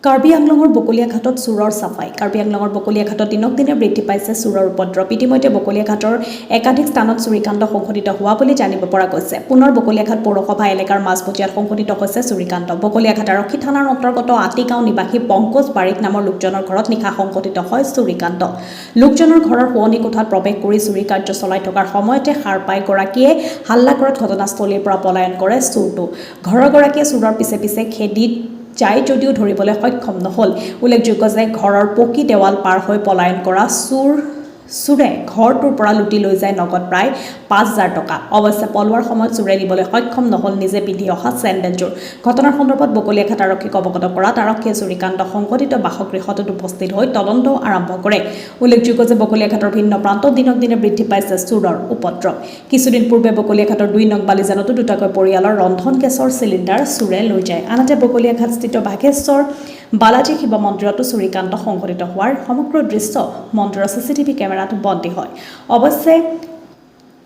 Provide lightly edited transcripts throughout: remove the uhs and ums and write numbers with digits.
কাৰ্বি আংলঙৰ বকলিয়াঘাটত চোৰৰ চাফাই। কাৰ্বি আংলঙৰ বকলিয়াঘাটত দিনক দিনে বৃদ্ধি পাইছে চোৰৰ উপদ্ৰৱ। ইতিমধ্যে বকলিয়াঘাটৰ একাধিক স্থানত চুৰিকাণ্ড সংঘটিত হোৱা বুলি জানিব পৰা গৈছে। পুনৰ বকলিয়াঘাট পৌৰসভা এলেকাৰ মাজমজিয়াত সংঘটিত হৈছে চুৰিকাণ্ড। বকলিয়াঘাট আৰক্ষী থানাৰ অন্তৰ্গত আতিগাঁও নিবাসী পংকজ বাৰিক নামৰ লোকজনৰ ঘৰত নিশা সংঘটিত হয় চুৰিকাণ্ড। লোকজনৰ ঘৰৰ শোৱনি কোঠাত প্ৰৱেশ কৰি চুৰি কাৰ্য চলাই থকাৰ সময়তে সাৰ পাই গৰাকীয়ে হাল্লা কৰাত ঘটনাস্থলীৰ পৰা পলায়ন কৰে চোৰটো। ঘৰৰ গৰাকীয়ে চোৰৰ পিছে পিছে খেদি যায় যদিও ধৰিবলৈ সক্ষম নহল। উল্লেখযোগ্য যে ঘৰৰ পকী দেৱাল পাৰ হৈ পলায়ন কৰা চোৰে ঘৰটোৰ পৰা লুটি লৈ যায় নগদ প্ৰায় ৫,০০০ টকা। অৱশ্যে পলোৱাৰ সময়ত চোৰে নিবলৈ সক্ষম নহল নিজে পিন্ধি অহা চেণ্ডেলযোৰ। ঘটনাৰ সন্দৰ্ভত বকলিয়াঘাট আৰক্ষীক অৱগত কৰাত আৰক্ষীয়ে চুৰিকাণ্ড সংঘটিত বাসগৃহটোত উপস্থিত হৈ তদন্ত আৰম্ভ কৰে। উল্লেখযোগ্য যে বকলিয়াঘাটৰ ভিন্ন প্ৰান্তত দিনক দিনে বৃদ্ধি পাইছে চোৰৰ উপদ্ৰৱ। কিছুদিন পূৰ্বে বকলিয়াঘাটৰ ২ নং বালিজানতো দুটাকৈ পৰিয়ালৰ ৰন্ধন গেছৰ চিলিণ্ডাৰ চোৰে লৈ যায়। আনহাতে বকলিয়াঘাটস্থিত বাঘেশ্বৰ বালাজী শিৱ মন্দিৰতো চুৰিকাণ্ড সংঘটিত হোৱাৰ সমগ্ৰ দৃশ্য মন্দিৰৰ CCTV কেমেৰাত বন্দী হয়। অৱশ্যে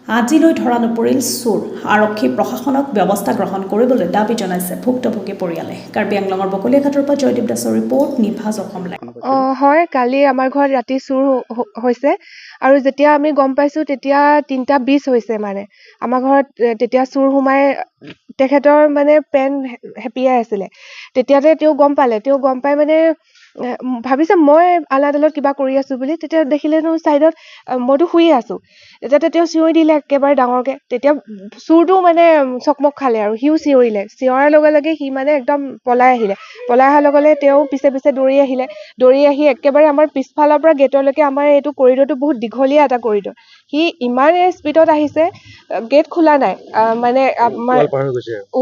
আজিলৈ ধৰা নপৰিল চোৰ। আৰক্ষী প্ৰশাসনক ব্যৱস্থা গ্ৰহণ কৰিবলৈ দাবী জনাইছে ভুক্তভোগী পৰিয়ালে। কাৰ্বি আংলঙৰ বকলিয়াঘাটৰ পৰা জয়দীপ দাসৰ ৰিপৰ্ট, নিভাজ অসম লাইভ। হয়, কালি আমাৰ ঘৰত ৰাতি চুৰ হৈছে আৰু যেতিয়া আমি গম পাইছোঁ তেতিয়া ৩:২০ হৈছে। মানে আমাৰ ঘৰত তেতিয়া চুৰ সোমাই তেখেতৰ মানে পেন হেঁপিয়াই আছিলে। তেতিয়াতে তেওঁ গম পাই মানে ভাবিছে মই আলাদ আলাদ কিবা কৰি আছোঁ বুলি। তেতিয়া দেখিলেনো ছাইডত মইতো শুয়ে আছোঁ। তেতিয়া তেওঁ চিঞৰি দিলে একেবাৰে ডাঙৰকৈ। তেতিয়া চুৰটো মানে চকমক খালে আৰু সিও চিঞৰিলে। চিঞৰাৰ লগে লগে সি মানে একদম পলাই অহাৰ লগে লগে তেওঁ পিছে পিছে দৌৰি আহি একেবাৰে আমাৰ পিছফালৰ পৰা গেটলৈকে, আমাৰ এইটো কৰিডৰটো বহুত দীঘলীয়া এটা কৰিডৰ, সি ইমানে স্পীডত আহিছে, গেট খোলা নাই, মানে আমাৰ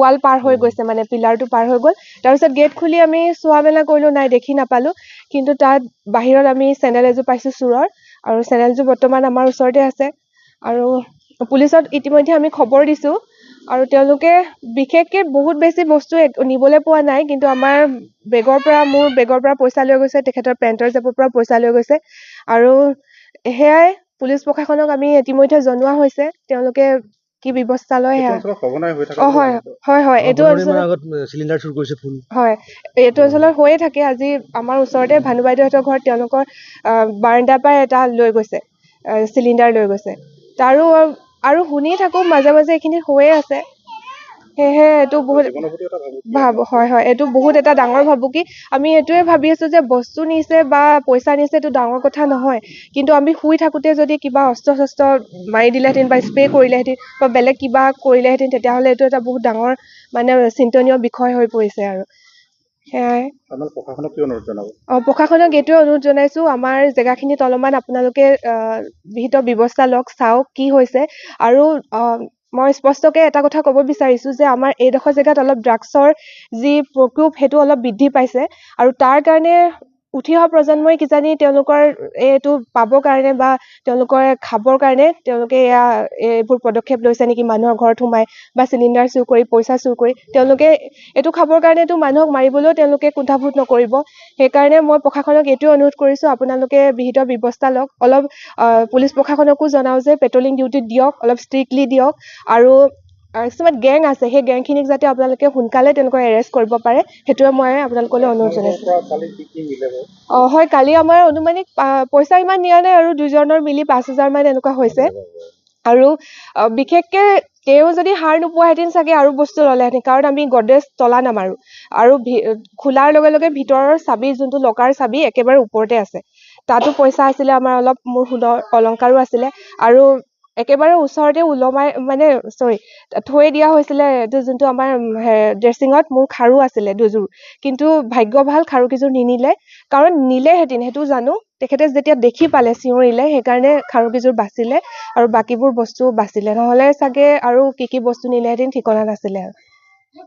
ৱাল পাৰ হৈ গৈছে, মানে পিলাৰটো পাৰ হৈ গ'ল। তাৰপিছত গেট খুলি আমি চোৱা মেলা কৰিলোঁ, নাই দেখি নাপালোঁ। কিন্তু তাত বাহিৰত আমি চেণ্ডেল এযোৰ পাইছোঁ চোৰৰ, আৰু চেণ্ডেলযোৰ বৰ্তমান আমাৰ ওচৰতে আছে। আৰু পুলিচত ইতিমধ্যে আমি খবৰ দিছোঁ, আৰু তেওঁলোকে বিশেষকৈ বহুত বেছি বস্তু নিবলৈ পোৱা নাই। কিন্তু আমাৰ মোৰ বেগৰ পৰা পইচা লৈ গৈছে, তেখেতৰ পেণ্টৰ জেপৰ পৰা পইচা লৈ গৈছে। আৰু সেয়াই পুলিচ প্ৰশাসনক আমি ইতিমধ্যে জনোৱা হৈছে, তেওঁলোকে কি ব্যৱস্থা লয় সেয়া। হয়, এইটো অঞ্চলত হৈয়ে থাকে। আজি আমাৰ ওচৰতে ভানু বাইদেউহঁতৰ ঘৰত তেওঁলোকৰ বাৰাণ্ডাৰ পৰাই এটা লৈ গৈছে, চিলিণ্ডাৰ লৈ গৈছে। আৰু শুনি থাকোঁ মাজে মাজে এইখিনি হৈয়ে আছে। সেয়েহে এইটো বহুত এইটো বহুত এটা ডাঙৰ ভাবুকি। আমি এইটোৱে ভাবি আছোঁ যে বস্তু নিছে বা পইচা নিছে এইটো ডাঙৰ কথা নহয়, কিন্তু আমি শুই থাকোঁতে যদি কিবা অস্ত্ৰ মাৰি দিলেহেঁতেন বা স্প্ৰে কৰিলেহেঁতেন বা বেলেগ কিবা কৰিলেহেঁতেন, তেতিয়াহ'লে এইটো এটা বহুত ডাঙৰ মানে চিন্তনীয় বিষয় হৈ পৰিছে। আৰু সেয়াই প্ৰশাসনক এইটোৱে অনুৰোধ জনাইছোঁ, আমাৰ জেগাখিনিত অলপমান আপোনালোকে বিহিত ব্যৱস্থা লওক, চাওক কি হৈছে। আৰু মই স্পষ্টকৈ এটা কথা ক'ব বিচাৰিছোঁ যে আমাৰ এইডোখৰ জেগাত অলপ ড্ৰাগছৰ যি প্ৰকোপ সেইটো অলপ বৃদ্ধি পাইছে, আৰু তাৰ কাৰণে উঠি অহা প্ৰজন্মই কিজানি তেওঁলোকৰ এইটো পাবৰ কাৰণে বা তেওঁলোকৰ খাবৰ কাৰণে তেওঁলোকে এইবোৰ পদক্ষেপ লৈছে নেকি। মানুহৰ ঘৰত সোমাই বা চিলিণ্ডাৰ চুৰ কৰি, পইচা চুৰ কৰি, তেওঁলোকে এইটো খাবৰ কাৰণেতো মানুহক মাৰিবলৈও তেওঁলোকে কুণ্ঠাবোধ নকৰিব। সেইকাৰণে মই প্ৰশাসনক এইটোৱে অনুৰোধ কৰিছোঁ, আপোনালোকে বিহিত ব্যৱস্থা লওক। অলপ পুলিচ প্ৰশাসনকো জনাওঁ যে পেট্ৰলিং ডিউটিত দিয়ক, অলপ ষ্ট্ৰিক্টলি দিয়ক। আৰু কিছুমান গেং আছে, সেই গেংখিনিক যাতে আপোনালোকে সোনকালে তেওঁলোকক এৰেষ্ট কৰিব পাৰে, সেইটোৱে মই আপোনালোকলৈ অনুৰোধ জনাইছোঁ। হয়, কালি আমাৰ অনুমানিক পইচা ইমান নিয়া নাই, আৰু দুজনৰ মিলি ৫,০০০ মান এনেকুৱা হৈছে। আৰু বিশেষকৈ তেওঁ যদি হাৰ নোপোৱাহেঁতেন চাগে আৰু বস্তু ল'লেহেঁতেন, কাৰণ আমি গডৰেজ তলা নামাৰোঁ। আৰু খোলাৰ লগে লগে ভিতৰৰ চাবি, যোনটো লকাৰ চাবি, একেবাৰে ওপৰতে আছে। তাতো পইচা আছিলে, আমাৰ অলপ মোৰ সোণৰ অলংকাৰো আছিলে। আৰু একেবাৰে ওচৰতে থৈ দিয়া হৈছিলে এইটো যোনটো আমাৰ ড্ৰেছিঙত মোৰ খাৰু আছিলে দুযোৰ। কিন্তু ভাগ্য ভাল, খাৰুকেইযোৰ নিনিলে, কাৰণ নিলেহেঁতেন সেইটো জানো। তেখেতে যেতিয়া দেখি পালে চিঞৰিলে, সেইকাৰণে খাৰুকেইযোৰ বাচিলে আৰু বাকীবোৰ বস্তু বাচিলে। নহ'লে চাগে আৰু কি বস্তু নিলেহেঁতেন ঠিকনা নাছিলে আৰু।